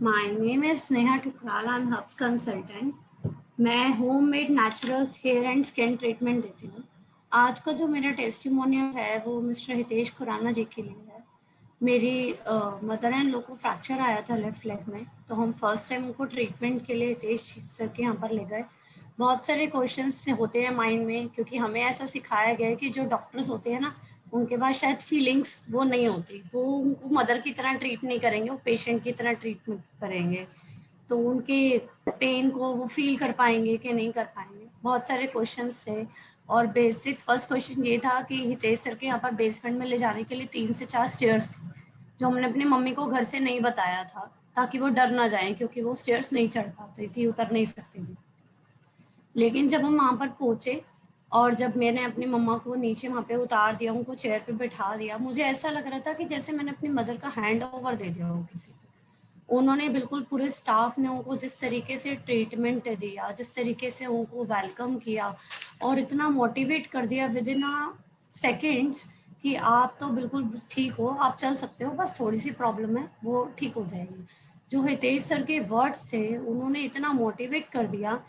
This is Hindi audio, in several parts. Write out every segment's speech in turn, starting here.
My name is Sneha Tukral. I'm Hubs consultant. मैं homemade naturals hair and skin treatment देती हूँ। आज का जो मेरा टेस्टिमोनियल है वो मिस्टर हितेश खुराना जी के लिए है। मेरी मदर एंड लो को फ्रैक्चर आया था लेफ्ट लेग में, तो हम फर्स्ट टाइम उनको ट्रीटमेंट के लिए हितेश सर के यहाँ पर ले गए। बहुत सारे क्वेश्चंस होते हैं माइंड में, क्योंकि हमें ऐसा सिखाया गया है कि जो डॉक्टर्स होते हैं ना, उनके पास शायद फीलिंग्स वो नहीं होती, वो उनको मदर की तरह ट्रीट नहीं करेंगे, वो पेशेंट की तरह ट्रीटमेंट करेंगे। तो उनके पेन को वो फील कर पाएंगे कि नहीं कर पाएंगे, बहुत सारे क्वेश्चंस थे। और बेसिक फर्स्ट क्वेश्चन ये था कि हितेश सर के यहाँ पर बेसमेंट में ले जाने के लिए 3 से 4 स्टेयर्स, जो हमने अपनी मम्मी को घर से नहीं बताया था, ताकि वो डर ना जाए, क्योंकि वो स्टेयर्स नहीं चढ़ पाती थी, उतर नहीं सकती थी। लेकिन जब हम वहाँ पर पहुँचे और जब मैंने अपनी मम्मा को नीचे वहाँ पे उतार दिया, उनको चेयर पे बैठा दिया, मुझे ऐसा लग रहा था कि जैसे मैंने अपनी मदर का हैंड ओवर दे दिया हो किसी को। उन्होंने बिल्कुल, पूरे स्टाफ ने उनको जिस तरीके से ट्रीटमेंट दिया, जिस तरीके से उनको वेलकम किया और इतना मोटिवेट कर दिया विद इन सेकेंड्स कि आप तो बिल्कुल ठीक हो, आप चल सकते हो, बस थोड़ी सी प्रॉब्लम है, वो ठीक हो जाएगी। जो हितेश सर के वर्ड्स थे, उन्होंने इतना मोटिवेट कर दिया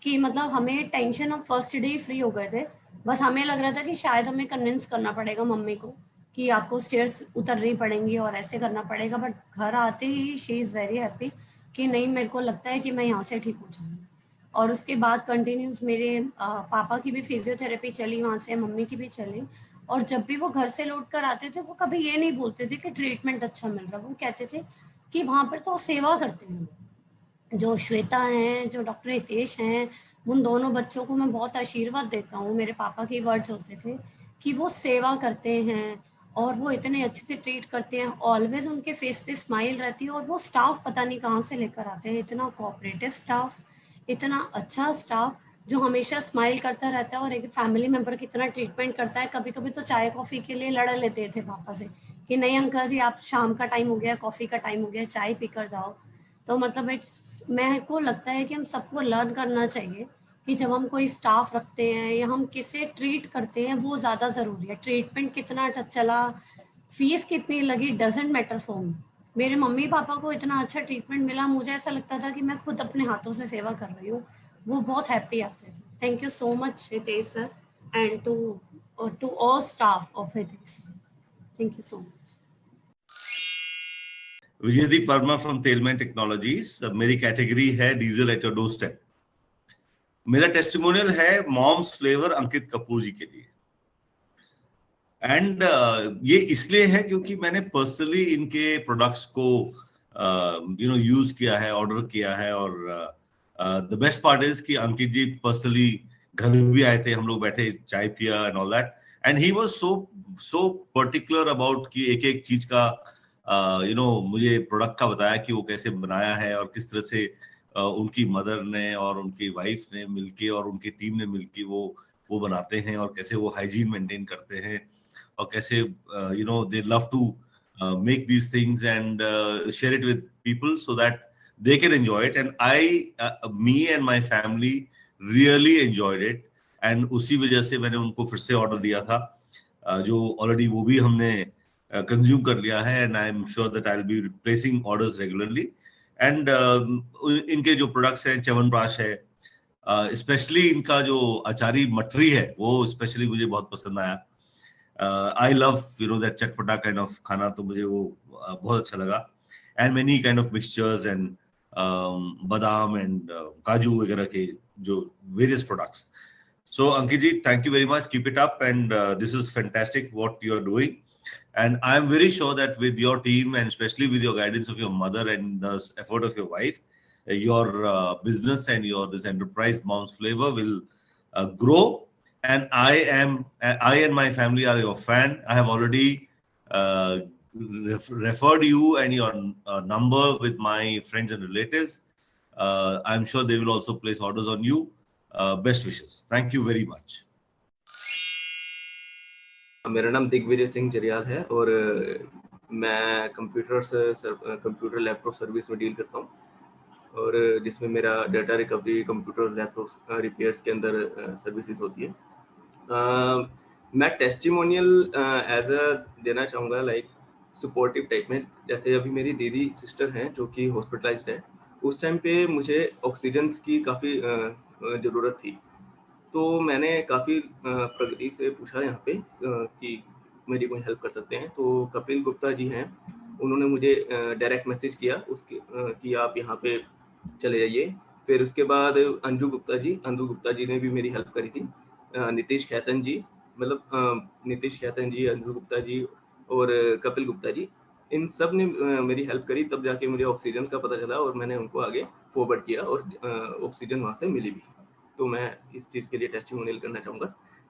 कि मतलब हमें टेंशन, अब फर्स्ट डे ही फ्री हो गए थे। बस हमें लग रहा था कि शायद हमें कन्विंस करना पड़ेगा मम्मी को कि आपको स्टेयर्स उतरनी पड़ेंगी और ऐसे करना पड़ेगा, बट घर आते ही शी इज़ वेरी हैप्पी कि नहीं, मेरे को लगता है कि मैं यहाँ से ठीक हो जाऊँगी। और उसके बाद कंटिन्यूस मेरे पापा की भी फिजियोथेरेपी चली वहाँ से, मम्मी की भी चली। और जब भी वो घर से लौट कर आते थे, वो कभी ये नहीं बोलते थे कि ट्रीटमेंट अच्छा मिल रहा है, वो कहते थे कि वहाँ पर तो सेवा करते हैं। जो श्वेता हैं, जो डॉक्टर हितेश हैं, उन दोनों बच्चों को मैं बहुत आशीर्वाद देता हूँ। मेरे पापा के वर्ड्स होते थे कि वो सेवा करते हैं और वो इतने अच्छे से ट्रीट करते हैं, ऑलवेज उनके फेस पे स्माइल रहती है। और वो स्टाफ पता नहीं कहाँ से लेकर आते हैं, इतना कोऑपरेटिव स्टाफ, इतना अच्छा स्टाफ जो हमेशा स्माइल करता रहता है और एक फैमिली मेंबर की तरह ट्रीटमेंट करता है। कभी कभी तो चाय कॉफ़ी के लिए लड़ लेते थे पापा से कि नहीं अंकल जी, आप शाम का टाइम हो गया, कॉफ़ी का टाइम हो गया, चाय पीकर जाओ। तो मतलब इट्स, मेरे को लगता है कि हम सबको लर्न करना चाहिए कि जब हम कोई स्टाफ रखते हैं या हम किसे ट्रीट करते हैं, वो ज़्यादा ज़रूरी है। ट्रीटमेंट कितना चला, फीस कितनी लगी, डजेंट मैटर फॉर मी। मेरे मम्मी पापा को इतना अच्छा ट्रीटमेंट मिला, मुझे ऐसा लगता था कि मैं खुद अपने हाथों से सेवा कर रही हूँ। वो बहुत हैप्पी आते थे। Thank you so much Hitesh sir and to all staff of Hitesh. Thank you so much. Vijaydeep Verma from तेलमैन टेक्नोलॉजीज। मेरी कैटेगरी है diesel at your doorstep. मेरा टेस्टिमोनियल है मॉम्स फ्लेवर अंकित कपूर जी के लिए। एंड ये इसलिए है क्योंकि मैंने पर्सनली इनके प्रोडक्ट्स को यूज किया है, ऑर्डर किया है। और द बेस्ट पार्ट इज कि अंकित जी पर्सनली घर में भी आए थे, हम लोग बैठे चाय पिया and all that. And he was so particular about कि एक एक चीज का मुझे प्रोडक्ट का बताया कि वो कैसे बनाया है और किस तरह से उनकी मदर ने और उनकी वाइफ ने मिलके और उनकी टीम ने मिलके वो बनाते हैं, और कैसे वो हाइजीन मेंटेन करते हैं, और कैसे they love to make these things and share it with people so that they can enjoy it. And me and my family really enjoyed it. And उसी वजह से मैंने उनको फिर से ऑर्डर दिया था, जो ऑलरेडी वो भी हमने कंज्यूम कर लिया है। And I am sure that I will be replacing orders regularly. And इनके जो प्रोडक्ट्स हैं, च्यवनप्राश है, स्पेशली इनका जो अचारी मटरी है, वो स्पेशली मुझे बहुत पसंद आया। I love that चटपटा kind of खाना, तो मुझे वो बहुत अच्छा लगा। And many kind of mixtures and बादाम and काजू वगैरह के जो various products. So Ankit ji, thank you very much. Keep it up, and this is fantastic what you are doing. And I am very sure that with your team and especially with your guidance of your mother and the effort of your wife, your business and your this enterprise Mom's Flavor will grow. And I and my family are your fan. I have already uh, referred you and your number with my friends and relatives. I'm sure they will also place orders on you. Best wishes. Thank you very much. मेरा नाम दिग्विजय सिंह जरियाल है और मैं कंप्यूटर लैपटॉप सर्विस में डील करता हूँ, और जिसमें मेरा data recovery, computer laptop repairs के अंदर सर्विसेज होती है। मैं टेस्टिमोनियल एज अ देना चाहूँगा। लाइक सपोर्टिव टाइप में। जैसे अभी मेरी दीदी सिस्टर हैं जो कि हॉस्पिटलाइज्ड है, उस टाइम पे मुझे ऑक्सीजन की काफ़ी ज़रूरत थी। तो मैंने काफ़ी प्रगति से पूछा यहाँ पे कि मेरी कोई हेल्प कर सकते हैं। तो कपिल गुप्ता जी हैं, उन्होंने मुझे डायरेक्ट मैसेज किया उसके कि आप यहाँ पे चले जाइए। फिर उसके बाद अंजू गुप्ता जी ने भी मेरी हेल्प करी थी। नीतीश खेतन जी, मतलब नीतीश खेतन जी, अंजू गुप्ता जी और कपिल गुप्ता जी, इन सब ने मेरी हेल्प करी। तब जाके मुझे ऑक्सीजन का पता चला और मैंने उनको आगे फॉरवर्ड किया और ऑक्सीजन वहाँ से मिली भी। तो मैं इस चीज़ के लिए टेस्टिमोनियल करना चाहूँगा।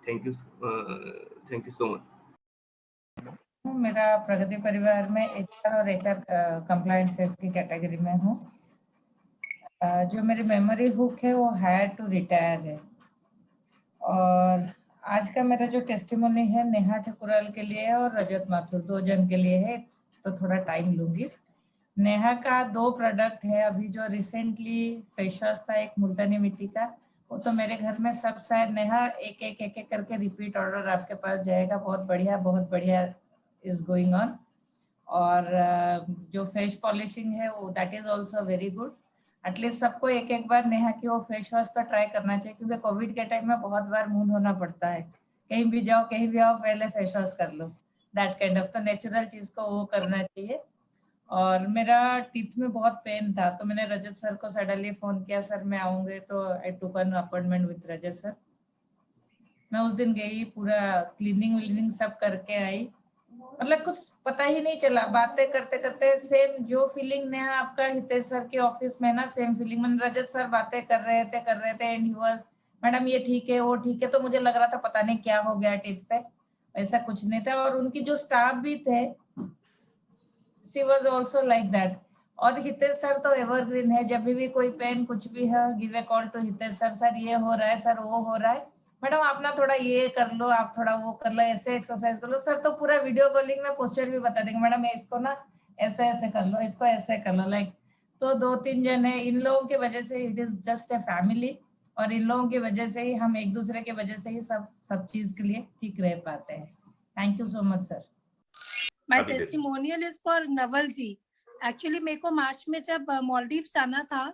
Thank you so much. मेरा प्रगति परिवार में HR और HR कंप्लायंस की कैटेगरी में हूँ। जो मेरी मेमोरी हुक है वो हायर टू रिटायर है। और आज का मेरा जो टेस्टिमोनी है नेहा ठकुराल के लिए है और रजत माथुर, 2 जन के लिए है, तो थोड़ा टाइम लूंगी। नेहा का 2 प्रोडक्ट है। अभी जो रिसेंटली फेस वॉश था एक मुल्तानी मिट्टी का, वो तो मेरे घर में सब शायद नेहा एक एक करके रिपीट ऑर्डर आपके पास जाएगा। बहुत बढ़िया इज गोइंग ऑन। और जो फेस पॉलिशिंग है वो that is also very good. At least सबको एक बार नेहा की वो फेस वॉश तो ट्राई करना चाहिए, क्योंकि कोविड के टाइम में बहुत बार मुंह धोना पड़ता है। कहीं भी जाओ कहीं भी आओ पहले फेस वॉश कर लो, दैट काइंड ऑफ। तो नेचुरल चीज को वो करना चाहिए। और मेरा टीथ में बहुत पेन था, तो मैंने रजत सर को सडनली फोन किया, सर मैं आऊंगे, तो I took an appointment with Rajat sir. मैं उस दिन गई, पूरा क्लीनिंग सब करके आई। मतलब कुछ पता ही नहीं चला, बातें करते करते सेम जो फीलिंग नेहा आपका हितेश सर के ऑफिस में ना, सेम फीलिंग मैंने रजत सर बातें कर रहे थे एंड ही वाज, मैडम ये ठीक है वो ठीक है। तो मुझे लग रहा था पता नहीं क्या हो गया टीथ पे, ऐसा कुछ नहीं था। और उनकी जो स्टाफ भी थे, she was also like that. और हितेश सर तो एवरग्रीन है, जब भी कोई पेन कुछ भी है, give a call to Hitesh sir, sir ये हो रहा है, सर वो हो रहा है, मैडम आप ना थोड़ा ये कर लो, आप थोड़ा वो कर लो, ऐसे एक्सरसाइज कर लो। सर तो पूरा वीडियो कॉलिंग में पोस्चर भी बता देंगे, मैडम इसको ना ऐसे ऐसे कर लो, इसको ऐसे कर लो, लाइक। तो 2-3 जन है, इन लोगों की वजह से it is just a family, और इन लोगों की वजह से ही हम एक दूसरे की वजह से ही सब चीज के लिए ठीक रह पाते हैं। Thank you so much sir. My testimonial is for Naval ji. Actually मेरे को मार्च में जब मालदीव जाना था,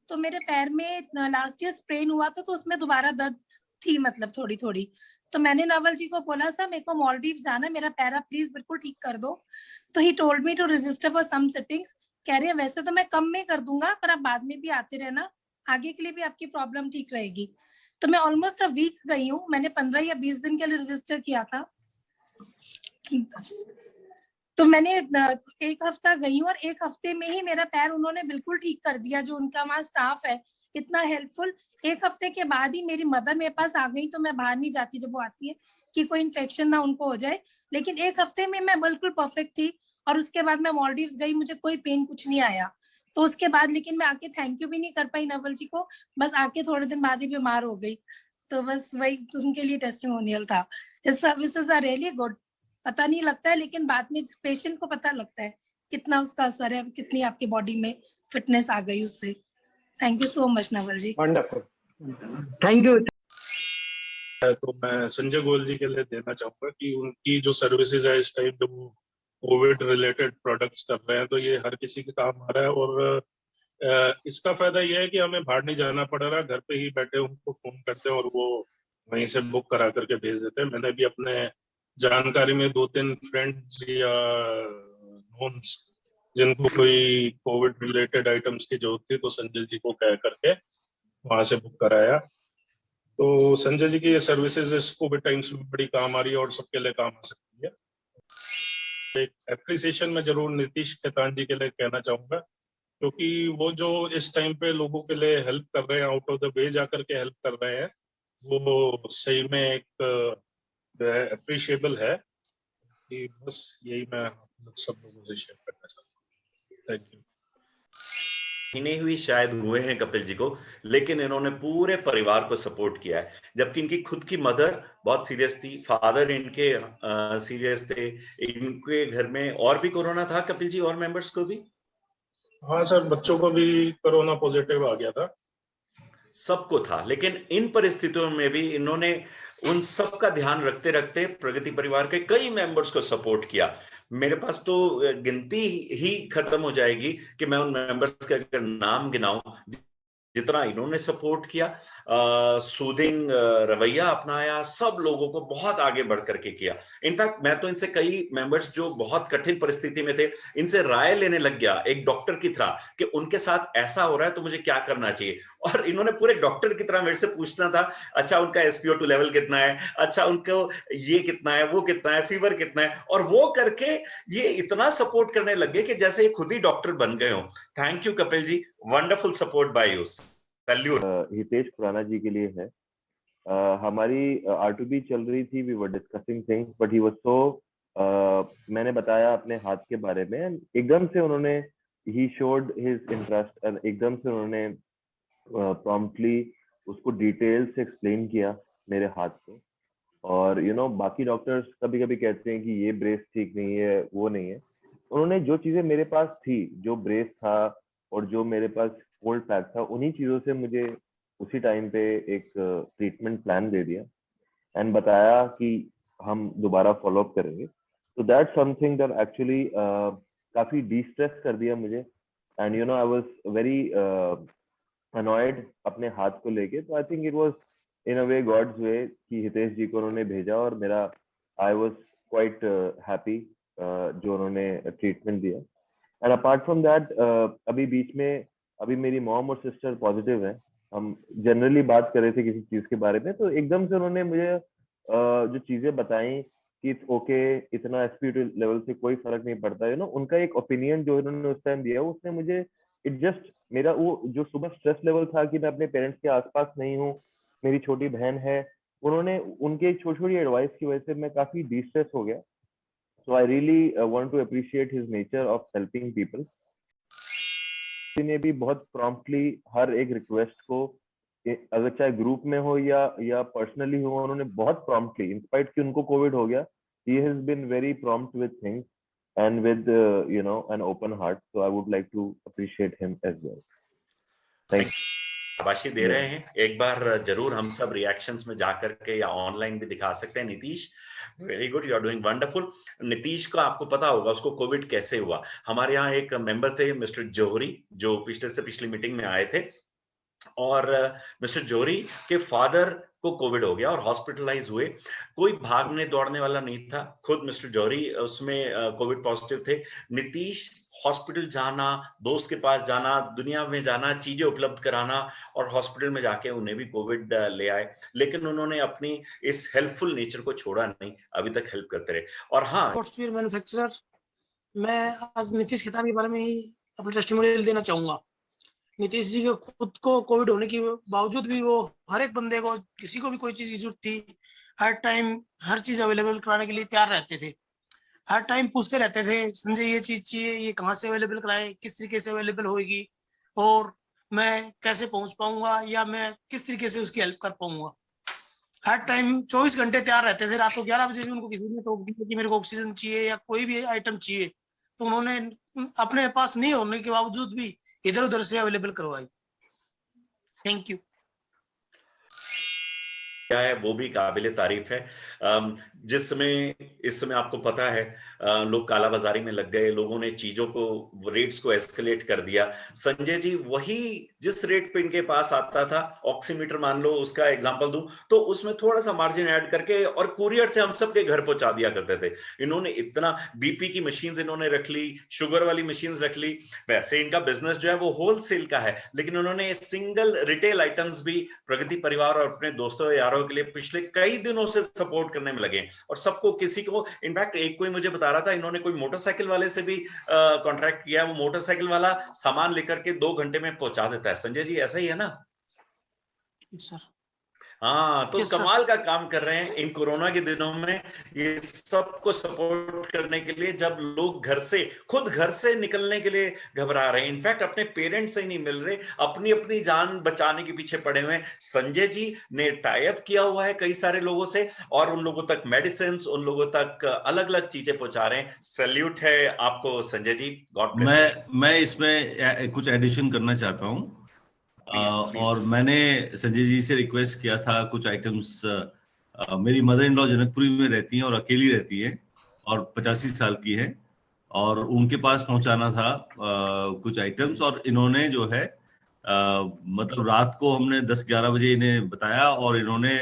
तो मेरे पैर में लास्ट ईयर स्प्रेन हुआ था, तो उसमें दोबारा दर्द थी, मतलब थोड़ी थोड़ी। तो मैंने नवल जी को बोला, सर मेरे को मालदीव जाना, मेरा पैर आप प्लीज बिल्कुल ठीक कर दो। तो he told me to register for some sittings. कह रहे हैं वैसे तो मैं कम में कर दूंगा, पर आप बाद में भी आते रहना, आगे के लिए भी आपकी प्रॉब्लम ठीक रहेगी। तो मैं ऑलमोस्ट अ वीक गई हूँ, मैंने 15 या 20 दिन के लिए रजिस्टर किया था। तो मैंने 1 हफ्ता गई हूँ और 1 हफ्ते में ही मेरा पैर उन्होंने बिल्कुल ठीक कर दिया। जो उनका वहाँ स्टाफ है इतना हेल्पफुल। 1 हफ्ते के बाद ही मेरी मदर मेरे पास आ गई, तो मैं बाहर नहीं जाती जब वो आती है कि कोई इन्फेक्शन ना उनको हो जाए। लेकिन 1 हफ्ते में मैं बिल्कुल परफेक्ट थी। और उसके बाद मैं मालदीव्स गई, मुझे कोई पेन कुछ नहीं आया। तो उसके बाद लेकिन मैं आके थैंक यू भी नहीं कर पाई नवल जी को, बस आके थोड़े दिन बाद ही बीमार हो गई। तो बस वही उनके लिए टेस्टिमोनियल था। This services are really good. पता नहीं लगता है, लेकिन बाद में पेशेंट को पता लगता है कितना उसका असर है, कितनी आपकी बॉडी में फिटनेस आ गई उससे। Thank you so much Naval ji. Wonderful, thank you. तो मैं संजय गोयल जी के लिए देना चाहूंगा कि उनकी जो सर्विसेज है इस टाइम जो वो कोविड रिलेटेड प्रोडक्ट्स कर रहे हैं, तो ये हर किसी के काम आ रहा है। और इसका फायदा ये है कि हमें बाहर नहीं जाना पड़ रहा, घर पे ही बैठे उनको फोन करते हैं और वो वहीं से बुक करा करके भेज देते हैं। मैंने भी अपने जानकारी में 2-3 फ्रेंड्स या नोन्स जिनको कोई कोविड रिलेटेड आइटम्स की जरूरत थी, तो संजय जी को कह करके वहां से बुक कराया। तो संजय जी की ये सर्विसेज इस कोविड टाइम्स में बड़ी काम आ रही है और सबके लिए काम आ सकती है। एक एप्रिसिएशन में जरूर नीतीश खेतान जी के लिए कहना चाहूंगा, क्योंकि वो जो इस टाइम पे लोगों के लिए हेल्प कर रहे हैं, आउट ऑफ द वे जाकर के हेल्प कर रहे हैं, वो सही में एक अप्रिशिएबल है। कि बस यही मैं सब लोगों से शेयर करना चाहता हूँ। Thank you. नहीं हुई शायद हुए हैं कपिल जी को, लेकिन इन्होंने पूरे परिवार को सपोर्ट किया है। जबकि इनकी खुद की मदर बहुत सीरियस थी, फादर इनके सीरियस थे, इनके घर में और भी कोरोना था कपिल जी, और मेंबर्स को भी। हाँ सर, बच्चों को भी कोरोना पॉजिटिव आ गया था, सबको था। लेकिन इन परिस्थितियों में भी इन्होंने उन सब का ध्यान रखते रखते प्रगति परिवार के कई मेंबर्स को सपोर्ट किया। मेरे पास तो गिनती ही खत्म हो जाएगी कि मैं उन मेंबर्स के अगर नाम गिनाऊं जितना इन्होंने सपोर्ट किया, सूदिंग रवैया अपनाया, सब लोगों को बहुत आगे बढ़ करके किया। इनफैक्ट मैं तो इनसे कई मेंबर्स जो बहुत कठिन परिस्थिति में थे, इनसे राय लेने लग गया एक डॉक्टर की तरह कि उनके साथ ऐसा हो रहा है तो मुझे क्या करना चाहिए। और इन्होंने पूरे डॉक्टर की तरह मेरे से पूछना था, अच्छा उनका SpO2 लेवल कितना है, अच्छा उनको ये कितना है, वो कितना है, फीवर कितना है, और वो करके ये इतना सपोर्ट करने लग गए कि जैसे ये खुद ही डॉक्टर बन गए हो। Thank you Kapil ji, wonderful support by you. Salute. Hitesh Khurana ji के लिए है। हमारी R2B चल रही थी, we were discussing things but he was so, मैंने बताया अपने हाथ के बारे में, एकदम से उन्होंने he showed his interest and एकदम से उन्होंने प्रॉम्प्टली उसको डिटेल से एक्सप्लेन किया मेरे हाथ को। और बाकी डॉक्टर्स कभी कभी कहते हैं कि ये ब्रेस ठीक नहीं है, वो नहीं है। उन्होंने जो चीजें मेरे पास थी, जो ब्रेस था और जो मेरे पास कोल्ड पैक था, उन्हीं चीजों से मुझे उसी टाइम पे एक ट्रीटमेंट प्लान दे दिया एंड बताया कि हम दोबारा फॉलो अप करेंगे। तो दैट समथिंग दैट एक्चुअली काफी डिस्ट्रेस कर दिया मुझे। And I was very annoyed अपने हाथ को लेके। तो I think it was in a way God's way कि हितेश जी को उन्होंने भेजा और मेरा आई वाज क्वाइट हैप्पी जो उन्होंने ट्रीटमेंट दिया। एंड अपार्ट फ्रॉम दैट अभी बीच में अभी मेरी मॉम और सिस्टर पॉजिटिव है। हम जनरली बात कर रहे थे किसी चीज के बारे में, तो एकदम से उन्होंने मुझे जो चीजें बताई कि इट्स ओके, इतना SpO2 लेवल से कोई फर्क नहीं पड़ता। उनका एक ओपिनियन जो उन्होंने उस टाइम दिया, उसने मुझे इट जस्ट मेरा वो जो सुबह स्ट्रेस लेवल था कि मैं अपने पेरेंट्स के आसपास नहीं हूँ, मेरी छोटी बहन है, उन्होंने उनके छोटी छोटी एडवाइस की वजह से मैं काफी डिस्ट्रेस हो गया। So I really want to appreciate his nature of helping people. ने भी बहुत promptly हर एक रिक्वेस्ट को, अगर चाहे ग्रुप में हो या पर्सनली हो, उन्होंने बहुत promptly, in spite कि उनको कोविड हो गया, he has been very prompt with things and with an open heart. So I would like to appreciate him as well. Thank you. शाबाशी दे रहे हैं, एक बार जरूर हम सब रिएक्शंस में जाकर के या ऑनलाइन भी दिखा सकते हैं। Nitish, very good, you are doing wonderful. Nitish को आपको पता होगा उसको कोविड कैसे हुआ। हमारे यहाँ एक मेंबर थे मिस्टर जौहरी, जो पिछली मीटिंग में आए थे, और मिस्टर जौहरी के फादर को कोविड हो गया और हॉस्पिटलाइज हुए। कोई भागने दौड़ने वाला नहीं था, खुद मिस्टर जौहरी उसमें कोविड पॉजिटिव थे। नीतीश हॉस्पिटल जाना, दोस्त के पास जाना, दुनिया में जाना, चीजें उपलब्ध कराना, और हॉस्पिटल में जाके उन्हें भी कोविड ले आए, लेकिन उन्होंने अपनी इस हेल्पफुल नेचर को छोड़ा नहीं, अभी तक हेल्प करते रहे। और हाँ, सॉफ्टवेयर मैन्युफैक्चरर, मैं आज नीतीश खेतान के बारे में ही अपना टेस्टिमोनियल देना चाहूंगा। नीतीश जी को खुद को कोविड होने के बावजूद भी वो हर एक बंदे को, किसी को भी कोई चीज की जरूरत थी, हर टाइम हर चीज अवेलेबल कराने के लिए तैयार रहते थे। हर टाइम पूछते रहते थे, संजय ये चीज चाहिए, ये कहाँ से अवेलेबल कराएं, किस तरीके से अवेलेबल होगी, और मैं कैसे पहुंच पाऊंगा, या मैं किस तरीके से उसकी हेल्प कर पाऊंगा। हर टाइम 24 घंटे तैयार रहते थे। रात को 11 बजे भी उनको किसी ने टोक दिया कि मेरे को ऑक्सीजन चाहिए या कोई भी आइटम चाहिए, तो उन्होंने अपने पास नहीं होने के बावजूद भी इधर उधर से अवेलेबल करवाई। Thank you. क्या है वो भी काबिले तारीफ है। जिस समय इस समय आपको पता है लोग कालाबाजारी में लग गए, लोगों ने चीजों को, रेट्स को एस्केलेट कर दिया। संजय जी वही जिस रेट पे इनके पास आता था, ऑक्सीमीटर मान लो, उसका एग्जांपल दूं तो उसमें थोड़ा सा मार्जिन ऐड करके और कुरियर से हम सबके घर पहुंचा दिया करते थे। इन्होंने इतना, बीपी की मशीन्स इन्होंने रख ली, शुगर वाली मशीन्स रख ली। वैसे इनका बिजनेस जो है वो होलसेल का है, लेकिन उन्होंने सिंगल रिटेल आइटम्स भी प्रगति परिवार और अपने दोस्तों यारों के लिए पिछले कई दिनों से सपोर्ट करने में लगे। और सबको, किसी को, इनफैक्ट एक कोई मुझे बता रहा था इन्होंने कोई मोटरसाइकिल वाले से भी कॉन्ट्रैक्ट किया, वो मोटरसाइकिल वाला सामान लेकर के 2 घंटे में पहुंचा देता है। संजय जी ऐसा ही है ना? सर हाँ, तो कमाल का काम कर रहे हैं इन कोरोना के दिनों में, ये सबको सपोर्ट करने के लिए, जब लोग खुद घर से निकलने के लिए घबरा रहे हैं, इनफैक्ट अपने पेरेंट्स से नहीं मिल रहे, अपनी अपनी जान बचाने के पीछे पड़े हुए हैं। संजय जी ने टाई अप किया हुआ है कई सारे लोगों से, और उन लोगों तक मेडिसिन, उन लोगों तक अलग अलग चीजें पहुंचा रहे हैं। सैल्यूट है आपको संजय जी, गॉड ब्लेस। मैं इसमें कुछ एडिशन करना चाहता हूँ। Please. और मैंने संजय जी से रिक्वेस्ट किया था कुछ आइटम्स। मेरी मदर इन लॉ जनकपुरी में रहती हैं और अकेली रहती है, और 85 साल की है, और उनके पास पहुंचाना था कुछ आइटम्स। और इन्होंने जो है मतलब रात को हमने 10-11 बजे इन्हें बताया, और इन्होंने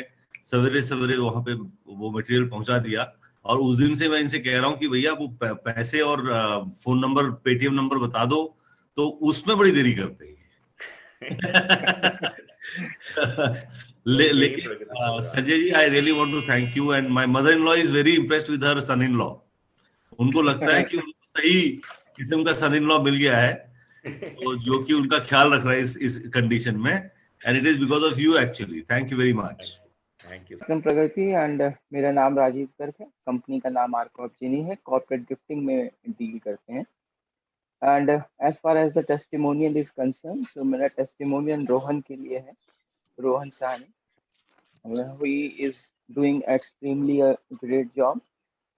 सवेरे सवेरे वहां पे वो मटेरियल पहुंचा दिया। और उस दिन से मैं इनसे कह रहा हूँ कि भैया वो पैसे और फोन नंबर, पेटीएम नंबर बता दो, तो उसमें बड़ी देरी करते हैं। लेकिन Sanjay ji, I really want to thank you, and my mother in law is very impressed with her son in law. उनको लगता है कि उनको सही किस्म का सन इन लॉ मिल गया है, तो जो कि उनका ख्याल रख रहा है इस कंडीशन में, and it is because of you actually. Thank you very much. Thank you. Pragati, and मेरा नाम राजीव गर्ग है, कंपनी का नाम आर्कॉप चीनी है, कॉर्पोरेट गिफ्टिंग में डील करते हैं। And as far as the testimonial is concern, तो मेरा टेस्टिमोनियल रोहन के लिए है, Rohan Sahni. He is doing extremely a great job,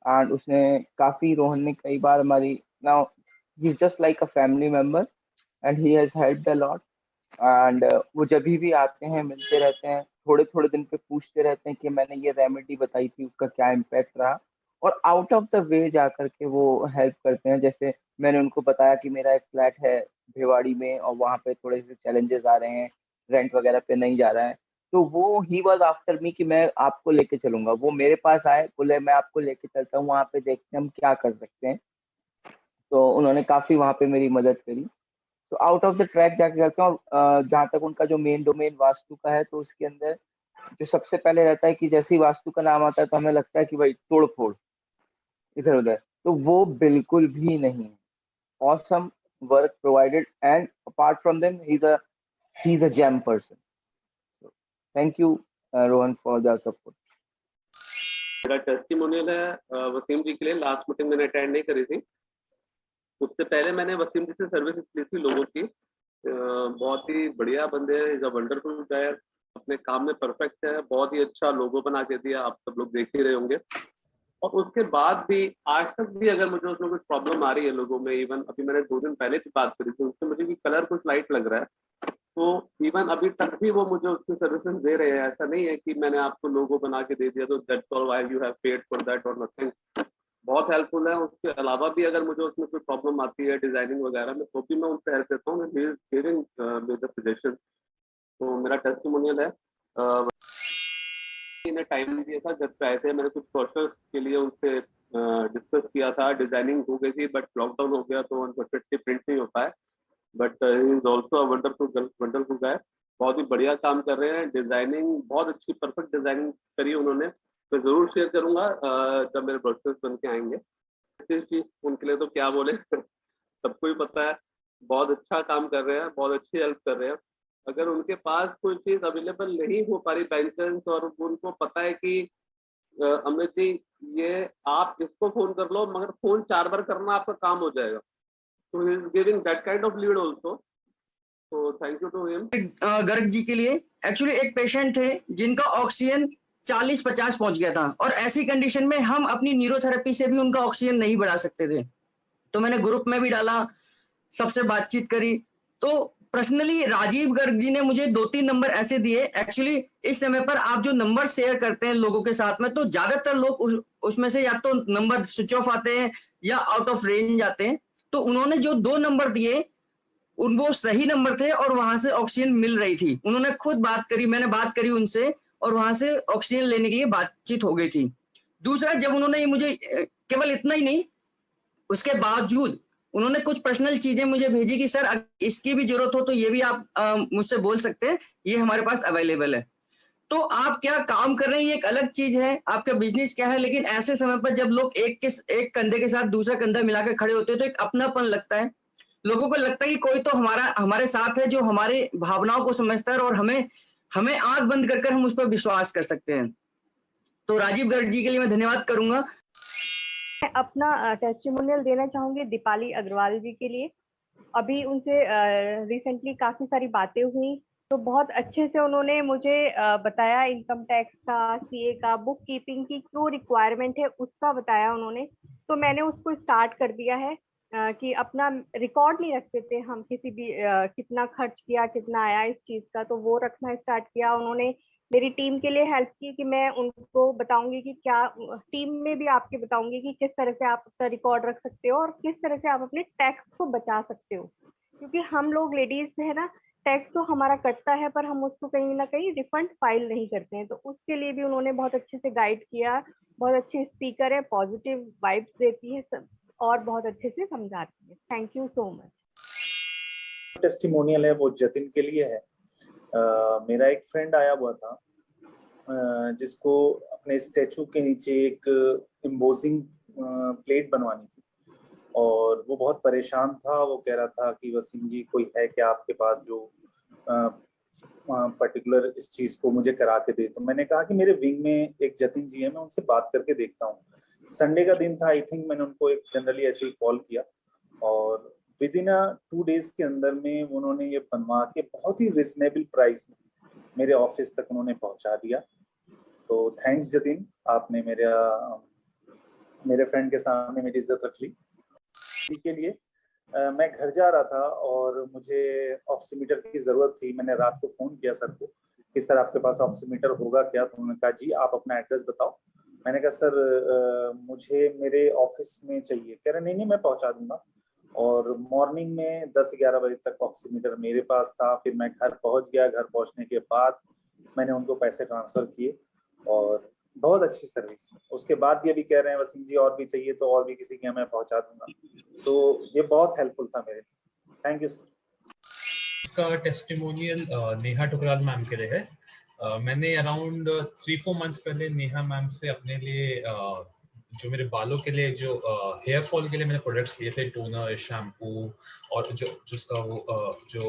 and उसने काफ़ी, रोहन ने कई बार हमारी, now he is just like a family member, and he has helped a lot. And वो जब भी आते हैं, मिलते रहते हैं, थोड़े थोड़े दिन पे पूछते रहते हैं कि मैंने ये रेमेडी बताई थी, उसका क्या इम्पैक्ट रहा, और आउट ऑफ द वे जा करके वो हेल्प करते हैं। जैसे मैंने उनको बताया कि मेरा एक फ्लैट है भिवाड़ी में, और वहाँ पे थोड़े से चैलेंजेस आ रहे हैं, रेंट वगैरह पे नहीं जा रहा है, तो वो ही वॉज आफ्टर मी कि मैं आपको लेके चलूंगा। वो मेरे पास आए, बोले मैं आपको लेके चलता हूँ, वहाँ पे देखते हैं हम क्या कर सकते हैं। तो उन्होंने काफ़ी वहाँ पे मेरी मदद करी। तो आउट ऑफ द ट्रैक जाके करते हैं। और जहाँ तक उनका जो मेन डोमेन वास्तु का है, तो उसके अंदर जो सबसे पहले रहता है कि जैसे ही वास्तु का नाम आता है तो हमें लगता है कि भाई तोड़ फोड़ इधर उधर, तो वो बिल्कुल भी नहीं है। Awesome work provided, and apart from them he is a gem person. Thank you Rohan for the support. मेरा टेस्टिमोनियल है वसीम जी के लिए। लास्ट मीटिंग मैंने अटेंड नहीं करी थी, उससे पहले मैंने वसीम जी से सर्विस ली थी लोगों की। बहुत ही बढ़िया बंदे हैं, इज अ वंडरफुल गाय, अपने काम में परफेक्ट है, बहुत ही अच्छा लोगो बना के दिया, आप सब लोग देख ही रहे होंगे। और उसके बाद भी आज तक भी अगर मुझे उसमें कुछ प्रॉब्लम आ रही है लोगों में, इवन अभी मैंने 2 दिन पहले की बात करी थी उससे, मुझे कि कलर कुछ लाइट लग रहा है, तो इवन अभी तक भी वो मुझे उसकी सर्विसेज दे रहे हैं। ऐसा नहीं है कि मैंने आपको लोगो बना के दे दिया तो that's all, why you have paid for that और नथिंग। बहुत हेल्पफुल है। उसके अलावा भी अगर मुझे उसमें कोई प्रॉब्लम आती है डिजाइनिंग वगैरह में, तो भी मैं उनसे हेल्प करता हूँ, सजेशन। तो मेरा टेस्टिमोनियल है, इन्हें टाइम दिया था जब आए थे, मैंने कुछ प्रोसेस के लिए उनसे डिस्कस किया था, डिजाइनिंग हो गई थी, बट लॉकडाउन हो गया तो अनफॉर्चुनेटली प्रिंट नहीं हो पाया। But he is also wonderful guy, बहुत ही बढ़िया काम कर रहे हैं। डिजाइनिंग बहुत अच्छी, परफेक्ट डिजाइनिंग करी उन्होंने। मैं जरूर शेयर करूंगा जब मेरे प्रोसेस बन के आएंगे। उनके लिए तो क्या बोले सबको ही पता है, बहुत अच्छा काम कर रहे हैं, बहुत अच्छी हेल्प कर रहे हैं। अगर उनके पास कोई चीज अवेलेबल नहीं हो पा रही बाई चांस, और उनको पता है कि अमित जी ये आप इसको फोन कर लो, मगर फोन 4 बार करना आपका काम हो जाएगा, तो he is giving that kind of lead also. तो thank you to him. Garg ji के लिए एक्चुअली एक पेशेंट थे जिनका ऑक्सीजन 40-50 पहुंच गया था, और ऐसी कंडीशन में हम अपनी न्यूरोथेरेपी से भी उनका ऑक्सीजन नहीं बढ़ा सकते थे। तो मैंने ग्रुप में भी डाला, सबसे बातचीत करी, तो पर्सनली राजीव गर्ग जी ने मुझे 2-3 नंबर ऐसे दिए। एक्चुअली इस समय पर आप जो नंबर शेयर करते हैं लोगों के साथ में, तो ज्यादातर लोग उसमें से या तो नंबर स्विच ऑफ आते हैं या आउट ऑफ रेंज आते हैं। तो उन्होंने जो 2 नंबर दिए वो सही नंबर थे, और वहां से ऑक्सीजन मिल रही थी। उन्होंने खुद बात करी, मैंने बात करी उनसे, और वहां से ऑक्सीजन लेने के लिए बातचीत हो गई थी। दूसरा, जब उन्होंने मुझे केवल इतना ही नहीं, उसके बावजूद उन्होंने कुछ पर्सनल चीजें मुझे भेजी कि सर इसकी भी जरूरत हो तो ये भी आप मुझसे बोल सकते हैं, ये हमारे पास अवेलेबल है। तो आप क्या काम कर रहे हैं ये एक अलग चीज है, आपका बिजनेस क्या है, लेकिन ऐसे समय पर जब लोग एक कंधे के साथ दूसरा कंधा मिलाकर खड़े होते हैं तो एक अपनापन लगता है। लोगों को लगता है कि कोई तो हमारे साथ है, जो हमारे भावनाओं को समझता है, और हमें आंख बंद कर हम उस पर विश्वास कर सकते हैं। तो राजीव गर्ग जी के लिए मैं धन्यवाद करूंगा। मैं अपना टेस्टिमोनियल देना चाहूंगी दीपाली अग्रवाल जी के लिए। अभी उनसे रिसेंटली काफी सारी बातें हुई, तो बहुत अच्छे से उन्होंने मुझे बताया इनकम टैक्स का, सीए का, बुक कीपिंग की जो रिक्वायरमेंट है उसका बताया उन्होंने। तो मैंने उसको स्टार्ट कर दिया है कि अपना रिकॉर्ड नहीं रखते थे हम किसी भी कितना खर्च किया, कितना आया इस चीज का, तो वो रखना स्टार्ट किया उन्होंने। मेरी टीम के लिए हेल्प की कि मैं उनको बताऊंगी कि क्या टीम में भी आपके बताऊंगी कि किस तरह से आप अपना रिकॉर्ड रख सकते हो और किस तरह से आप अपने टैक्स को बचा सकते हो, क्योंकि हम लोग लेडीज है ना, टैक्स तो हमारा कटता है पर हम उसको कहीं ना कहीं रिफंड फाइल नहीं करते हैं। तो उसके लिए भी उन्होंने बहुत अच्छे से गाइड किया। बहुत अच्छी स्पीकर है, पॉजिटिव वाइब्स देती है सब और बहुत अच्छे से समझाती है। Thank you so much. Testimonial है वो जतिन के लिए है। मेरा एक फ्रेंड आया हुआ था जिसको अपने स्टैचू के नीचे एक एम्बोजिंग प्लेट बनवानी थी और वो बहुत परेशान था। वो कह रहा था कि वसीम जी कोई है क्या आपके पास जो पर्टिकुलर इस चीज को मुझे करा के दे। तो मैंने कहा कि मेरे विंग में एक जतिन जी है, मैं उनसे बात करके देखता हूँ। संडे का दिन था, आई थिंक मैंने उनको एक जनरली ऐसे ही कॉल किया और विद इन 2 days के अंदर में उन्होंने ये बनवा के बहुत ही रिजनेबल प्राइस में मेरे ऑफिस तक उन्होंने पहुंचा दिया। तो थैंक्स जतिन, आपने मेरे फ्रेंड के सामने मेरी इज्जत रख ली। इसी के लिए मैं घर जा रहा था और मुझे ऑक्सीमीटर की जरूरत थी। मैंने रात को फोन किया सर को कि सर आपके पास ऑक्सीमीटर होगा क्या? तो उन्होंने कहा जी आप अपना एड्रेस बताओ। मैंने कहा सर मुझे मेरे ऑफिस में चाहिए। कह रहे नहीं मैं पहुंचा दूंगा। और मॉर्निंग में 10-11 बजे तक ऑक्सीमीटर मेरे पास था। फिर मैं घर पहुंच गया। घर पहुंचने के बाद मैंने उनको पैसे ट्रांसफर किए और बहुत अच्छी सर्विस। उसके बाद भी अभी कह रहे हैं वसीम जी और भी चाहिए तो और भी किसी के मैं पहुंचा दूंगा। तो ये बहुत हेल्पफुल था मेरे। Thank you sir. का टेस्टिमोनियल नेहा टुकराल मैम के लिए है। मैंने अराउंड 3-4 मंथ्स पहले नेहा मैम से अपने लिए जो मेरे बालों के लिए जो हेयर फॉल के लिए मैंने प्रोडक्ट्स लिए थे, टोनर, शैम्पू और जो उसका वो जो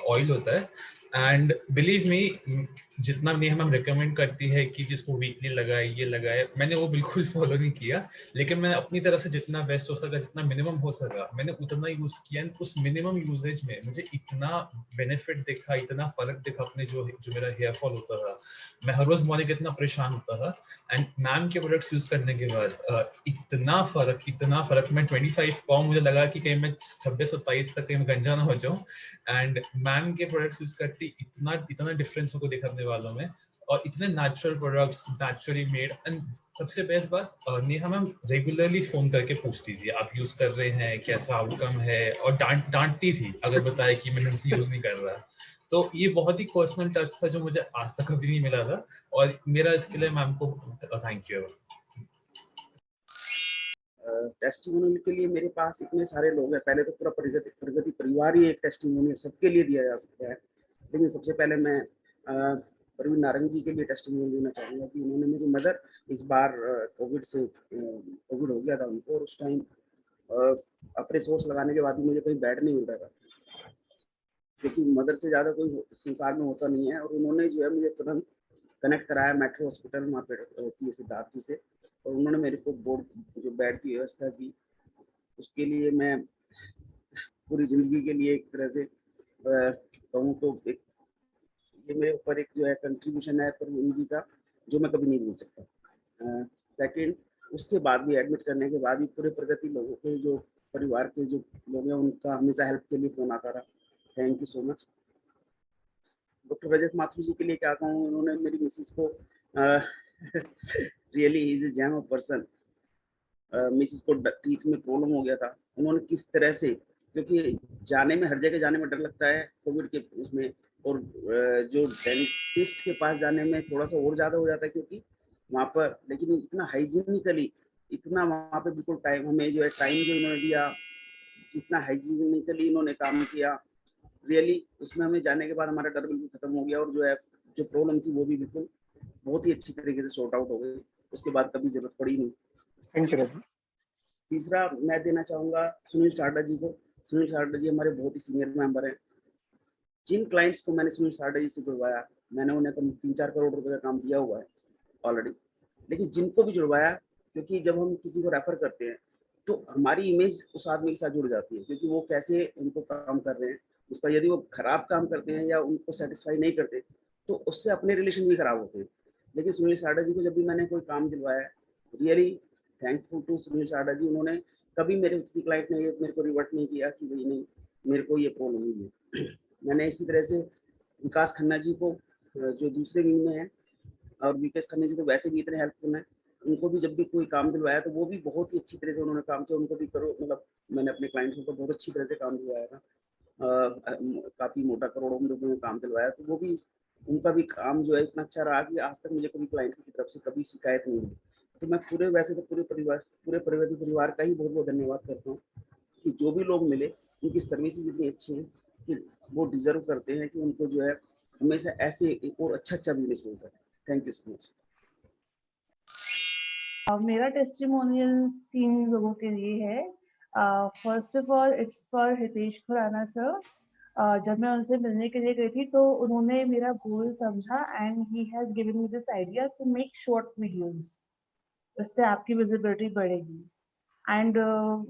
ऑयल होता है। एंड बिलीव मी, जितना नेहा मैम रिकमेंड करती है कि जिसको वीकली लगाए ये लगाए, मैंने वो बिल्कुल फॉलो नहीं किया। लेकिन मैं अपनी तरफ से जितना बेस्ट हो सका, जितना मिनिमम हो सका, मैंने उतना यूज किया। उस मिनिमम यूजेज में मुझे इतना बेनिफिट दिखा, इतना फर्क दिखा अपने जो मेरा हेयर फॉल होता था। मैं हर रोज मॉर्निंग इतना परेशान होता था एंड मैम के प्रोडक्ट्स यूज करने के बाद इतना फर्क। मैं 25 पाउंड मुझे लगा कि कहीं मैं 26-27 तक कहीं मैं गंजा ना हो जाऊं। एंड मैम के प्रोडक्ट्स यूज करती इतना डिफरेंस को दिखाने वालों में और इतने natural products, naturally made. And सबसे बेस्ट बात, नेहा मैम रेगुलरली फोन करके पूछती थी आप यूज कर रहे हैं, कैसा आउटकम है, और डांटती थी अगर बताए कि मैं ढंग से यूज नहीं कर रहा। तो ये बहुत ही पर्सनल टच था जो मुझे आज तक कभी नहीं मिला था और मेरा इसके लिए मैम को थैंक यू। टेस्टिमोनियल के लिए मेरे पास इतने सारे लोग हैं। पहले तो पूरा प्रगति परिवार ही एक टेस्टिमोनियल सबके लिए दिया जा सकता है, लेकिन सबसे पहले मैं प्रवीण नारंग जी के लिए टेस्टिमोनियल देना चाहूँगा कि उन्होंने मेरी मदर इस बार कोविड हो गया था उनको, और उस टाइम अपने सोर्स लगाने के बाद भी मुझे कहीं बेड नहीं मिल रहा था, क्योंकि मदर से ज़्यादा कोई संसार में होता नहीं है। और उन्होंने जो है मुझे तुरंत कनेक्ट कराया मेट्रो हॉस्पिटल वहाँ पे सी सिद्धार्थ जी से, और उन्होंने मेरे को बोर्ड जो बेड की व्यवस्था की। उसके लिए मैं पूरी जिंदगी के लिए एक तरह से कहूँ तो एक ये मेरे ऊपर एक जो है कंट्रीब्यूशन है प्रवीण जी का, जो मैं कभी नहीं भूल सकता। सेकंड, उसके बाद भी एडमिट करने के बाद भी पूरे प्रगति लोगों के जो परिवार के जो लोग हैं उनका हमेशा हेल्प के लिए फोन आता रहा। Thank you so much. Doctor Rajat Mathur ji के लिए क्या कहूँ, उन्होंने मेरी मिसिस को really is a gem of person. Missus को टीथ में प्रॉब्लम हो गया था, उन्होंने किस तरह से, क्योंकि जाने में हर जगह जाने में डर लगता है कोविड के उसमें, और जो डेंटिस्ट के पास जाने में थोड़ा सा और ज़्यादा हो जाता है क्योंकि वहाँ पर, लेकिन इतना हाइजीनिकली, इतना वहाँ पे बिल्कुल टाइम हमें जो है टाइम जो इन्होंने दिया, जितना हाइजीनिकली इन्होंने काम किया, रियली उसमें हमें जाने के बाद हमारा डर बिल्कुल खत्म हो गया, और जो है जो प्रॉब्लम थी वो भी बिल्कुल बहुत ही अच्छी तरीके से सॉर्ट आउट हो गई। उसके बाद कभी जरूरत पड़ी नहीं। Thank you. तीसरा मैं देना चाहूँगा सुनील सारडा जी को। सुनील सारडा जी हमारे बहुत ही सीनियर मेंबर हैं। जिन क्लाइंट्स को मैंने सुनील सारडा जी से जुड़वाया, मैंने उन्हें 3-4 करोड़ रुपए का काम दिया हुआ है ऑलरेडी, लेकिन जिनको भी जुड़वाया, क्योंकि जब हम किसी को रेफर करते हैं तो हमारी इमेज उस आदमी के साथ जुड़ जाती है, क्योंकि वो कैसे उनको काम कर रहे हैं उसका, यदि वो खराब काम करते हैं या उनको सेटिस्फाई नहीं करते तो उससे अपने रिलेशन भी खराब होते हैं। लेकिन सुनील सारडा जी को जब भी मैंने कोई काम दिलवाया, really thankful to Sunil Sarda ji. उन्होंने कभी मेरे किसी क्लाइंट ने मेरे को रिवर्ट नहीं किया कि भाई नहीं मेरे को ये प्रॉब्लम नहीं है। मैंने इसी तरह से विकास खन्ना जी को, जो दूसरे विंग में है, और विकास खन्ना जी तो वैसे भी इतने हेल्पफुल हैं, उनको भी जब भी कोई काम दिलवाया तो वो भी बहुत ही अच्छी तरह से उन्होंने काम किया। उनको भी करो मतलब मैंने अपने क्लाइंट्स को बहुत अच्छी तरह से काम दिलवाया था, काफ़ी मोटा करोड़ों में रुपये में काम दिलवाया, तो वो भी उनका भी काम जो है इतना अच्छा रहा कि आज तक मुझे कभी क्लाइंट की तरफ से कभी शिकायत नहीं हुई। तो मैं पूरे वैसे तो पूरे प्रगति परिवार का ही बहुत बहुत धन्यवाद करता हूँ कि जो भी लोग मिले उनकी सर्विसेज इतनी अच्छी हैं कि वो डिजर्व करते हैं कि उनको जो है हमेशा ऐसे एक और अच्छा बिजनेस मिलता है। Thank you so much. मेरा टेस्टिमोनियल 3 लोगों के लिए है। First of all it's for Hitesh Khurana sir. जब मैं उनसे मिलने के लिए गई थी तो उन्होंने मेरा गोल समझा and he has given me this idea to make short videos, उससे आपकी विजिबिलिटी बढ़ेगी। एंड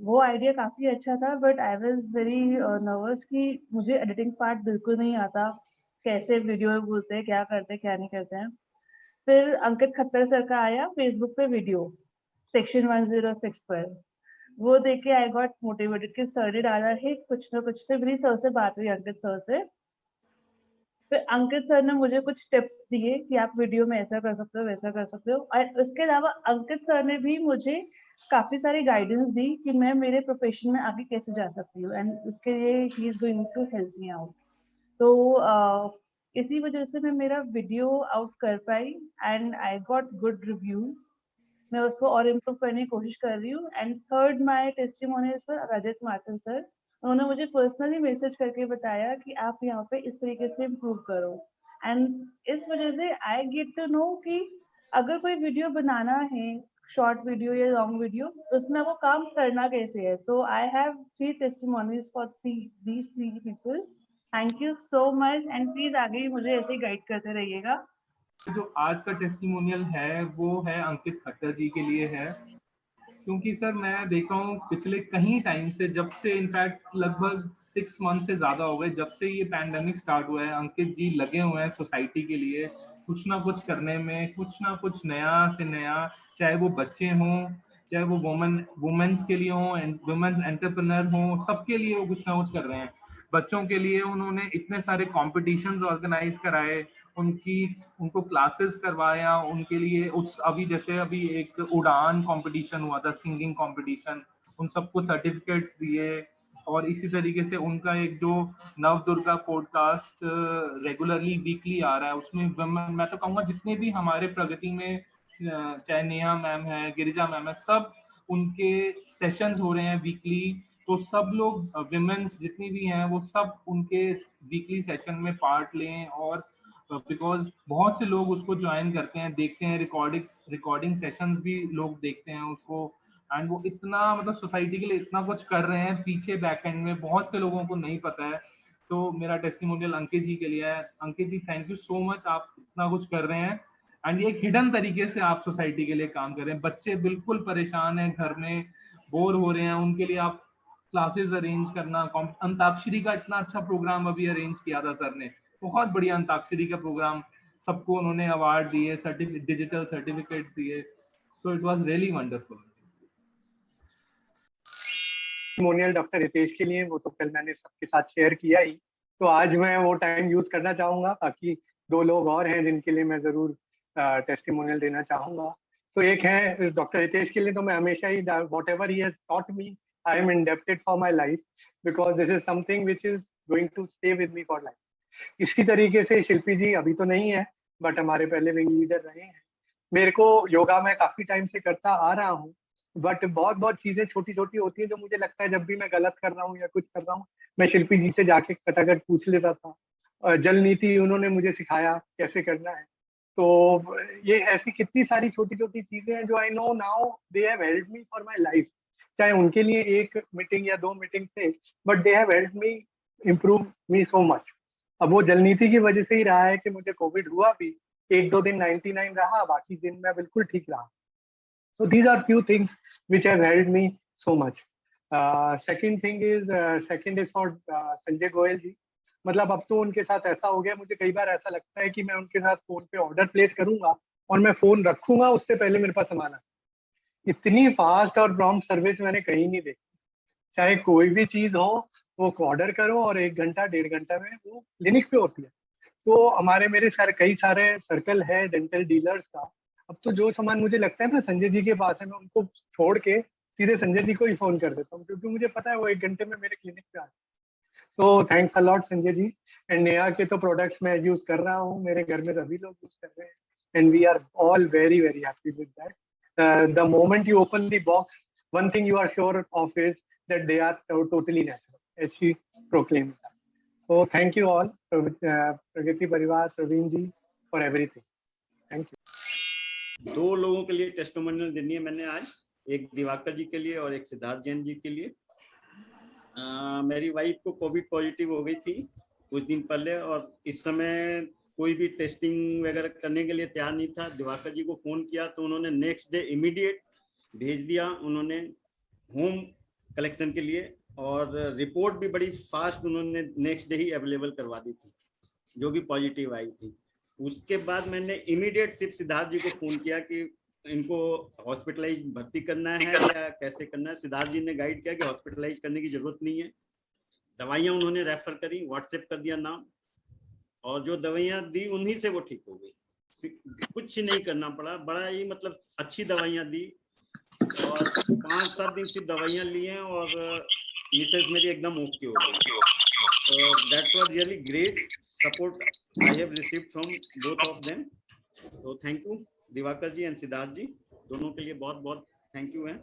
वो आइडिया काफ़ी अच्छा था, but I was very nervous कि मुझे एडिटिंग पार्ट बिल्कुल नहीं आता, कैसे वीडियो में बोलते हैं, क्या करते हैं क्या नहीं करते हैं। फिर अंकित खट्टर सर का आया फेसबुक पे वीडियो सेक्शन 106 पर, वो देख के आई गॉट मोटिवेटेड कि सर ने डाला है कुछ ना कुछ। फिर मेरी सर से बात हुई, अंकित सर से। फिर अंकित सर ने मुझे कुछ टिप्स दिए कि आप वीडियो में ऐसा कर सकते हो, वैसा कर सकते हो। और उसके अलावा अंकित सर ने भी मुझे काफ़ी सारी गाइडेंस दी कि मैं मेरे प्रोफेशन में आगे कैसे जा सकती हूँ, एंड उसके लिए he is going to help me out. तो इसी वजह से मैं मेरा वीडियो आउट कर पाई and I got good reviews. मैं उसको और इम्प्रूव करने की कोशिश कर रही हूँ। And third my testimonial sir Rajat Marton sir, उन्होंने मुझे पर्सनली मैसेज करके बताया कि आप यहाँ पे इस तरीके से इम्प्रूव करो। एंड इस वजह से आई गेट टू नो कि अगर कोई वीडियो बनाना है, शॉर्ट वीडियो या लॉन्ग वीडियो, उसमें वो काम करना कैसे है। तो I have 3 testimonials for these 3 people. Thank you so much and please आगे भी मुझे ऐसे गाइड करते रहिएगा। जो आज का टेस्टिमोनियल है वो है अंकित खट्टर जी के लिए है, क्योंकि सर मैं देख रहा हूँ पिछले कहीं टाइम से, जब से इनफैक्ट लगभग 6 मंथ से ज़्यादा हो गए जब से ये पैंडेमिक स्टार्ट हुआ है, अंकित जी लगे हुए हैं सोसाइटी के लिए कुछ ना कुछ करने में, कुछ ना कुछ नया से नया, चाहे वो बच्चे हों, चाहे वो वुमेन्स के लिए हों, वुमेन्स एंटरप्रेन्योर हों, सबके लिए वो कुछ ना कुछ कर रहे हैं। बच्चों के लिए उन्होंने इतने सारे कॉम्पिटिशन्स ऑर्गेनाइज कराए, उनको क्लासेस करवाया उनके लिए। अभी जैसे अभी एक उड़ान कंपटीशन हुआ था, सिंगिंग कंपटीशन, उन सबको सर्टिफिकेट्स दिए। और इसी तरीके से उनका एक जो नवदुर्गा पॉडकास्ट रेगुलरली वीकली आ रहा है, उसमें मैं तो कहूँगा जितने भी हमारे प्रगति में, चाहे नेहा मैम है, गिरिजा मैम है, सब उनके सेशंस हो रहे हैं वीकली। तो सब लोग विमेंस जितनी भी हैं वो सब उनके वीकली सेशन में पार्ट लें, और बिकॉज बहुत से लोग उसको ज्वाइन करते हैं, देखते हैं, रिकॉर्डिंग सेशंस भी लोग देखते हैं उसको। एंड वो इतना मतलब सोसाइटी के लिए इतना कुछ कर रहे हैं पीछे बैक एंड में, बहुत से लोगों को नहीं पता है। तो मेरा टेस्टिमोनियल अंकित जी के लिए है। अंकित जी थैंक यू सो मच, आप इतना कुछ कर रहे हैं एंड ये एक हिडन तरीके से आप सोसाइटी के लिए काम कर रहे हैं। बच्चे बिल्कुल परेशान हैं, घर में बोर हो रहे हैं, उनके लिए आप क्लासेस अरेंज करना, अंताक्षरी का इतना अच्छा प्रोग्राम अभी अरेंज किया था सर ने, बहुत बढ़िया अंताक्षरी का प्रोग्राम, सबको उन्होंने अवार्ड दिए, डिजिटल सर्टिफिकेट्स दिए। So it was really wonderful. Testimonial doctor Hitesh के लिए वो तो कल मैंने सबके साथ शेयर किया ही, तो आज मैं वो टाइम यूज करना चाहूंगा। बाकी 2 लोग और हैं जिनके लिए मैं जरूर टेस्टिमोनियल देना चाहूंगा। तो एक है डॉक्टर हितेश के लिए, तो मैं हमेशा ही whatever he has taught me I am indebted for my life, because this is something which is going to stay with me for life. इसी तरीके से शिल्पी जी अभी तो नहीं है बट हमारे पहले विंग लीडर रहे हैं। मेरे को योगा मैं काफी टाइम से करता आ रहा हूँ, बट बहुत चीजें छोटी छोटी होती हैं जो मुझे लगता है जब भी मैं गलत कर रहा हूँ या कुछ कर रहा हूँ, मैं शिल्पी जी से जाके कटाकट पूछ लेता था। जल नीति उन्होंने मुझे सिखाया कैसे करना है। तो ये ऐसी कितनी सारी छोटी छोटी चीजें हैं जो I know now they have helped me for my life. चाहे उनके लिए 1 मीटिंग या 2 मीटिंग थे, but they have helped me improve me so much. अब वो जल नीति की वजह से ही रहा है कि मुझे कोविड हुआ भी, 1-2 दिन 99 रहा, बाकी दिन मैं बिल्कुल ठीक रहा। So these are few things which have helped me so much. Second is for Sanjay Goyal जी। मतलब अब तो उनके साथ ऐसा हो गया, मुझे कई बार ऐसा लगता है कि मैं उनके साथ फोन पे ऑर्डर प्लेस करूंगा और मैं फोन रखूंगा उससे पहले मेरे पास सामान आए। इतनी फास्ट और प्रॉम्प्ट सर्विस मैंने कहीं नहीं देखी। चाहे कोई भी चीज हो, वो ऑर्डर करो और 1 घंटा 1.5 घंटा में वो क्लिनिक पे होती है। तो हमारे मेरे कई सारे सर्कल है डेंटल डीलर्स का। अब तो जो सामान मुझे लगता है ना संजय जी के पास है, मैं उनको छोड़ के सीधे संजय जी को ही फोन कर देता हूँ, क्योंकि मुझे पता है वो 1 घंटे में मेरे क्लिनिक पे आते हैं। तो thanks a lot Sanjay ji. And Neha के तो प्रोडक्ट्स मैं यूज कर रहा हूँ, मेरे घर में सभी लोग यूज कर रहे हैं, and we are all very very happy with that. The moment you open the box, one thing you are sure of is that they are totally natural, as she proclaimed that. So thank you all, Pragati Parivar, Praveen ji, for everything. Thank you. 2 लोगों के लिए टेस्टिमोनियल देनी है मैंने आज, एक दिवाकर जी के लिए और एक सिद्धार्थ जैन जी के लिए। मेरी वाइफ को कोविड पॉजिटिव हो गई थी कुछ दिन पहले, और इस समय कोई भी टेस्टिंग वगैरह करने के लिए तैयार नहीं था। दिवाकर जी को फोन किया तो उन्होंने नेक्स्ट डे इमीडिएट भेज दिया उन्होंने होम कलेक्शन के लिए, और रिपोर्ट भी बड़ी फास्ट उन्होंने नेक्स्ट डे ही अवेलेबल करवा दी थी, जो भी पॉजिटिव आई थी। उसके बाद मैंने इमीडिएट सिर्फ सिद्धार्थ जी को फोन किया कि इनको हॉस्पिटलाइज भर्ती करना है या कैसे करना है। सिद्धार्थ जी ने गाइड किया कि हॉस्पिटलाइज करने की जरूरत नहीं है, दवाइयाँ उन्होंने रेफर करी, व्हाट्सएप कर दिया नाम, और जो दवाइयाँ दी उन्हीं से वो ठीक हो गई, कुछ नहीं करना पड़ा। बड़ा ही मतलब अच्छी दवाइयाँ दी, और 5-7 दिन सिर्फ दवाइयाँ ली हैं और मिसेज मेरी एकदम ओके हो गई। तो that's was really great support I have received from both of them. तो thank you Diwakar ji and Siddharth ji, दोनों के लिए बहुत बहुत थैंक यू है।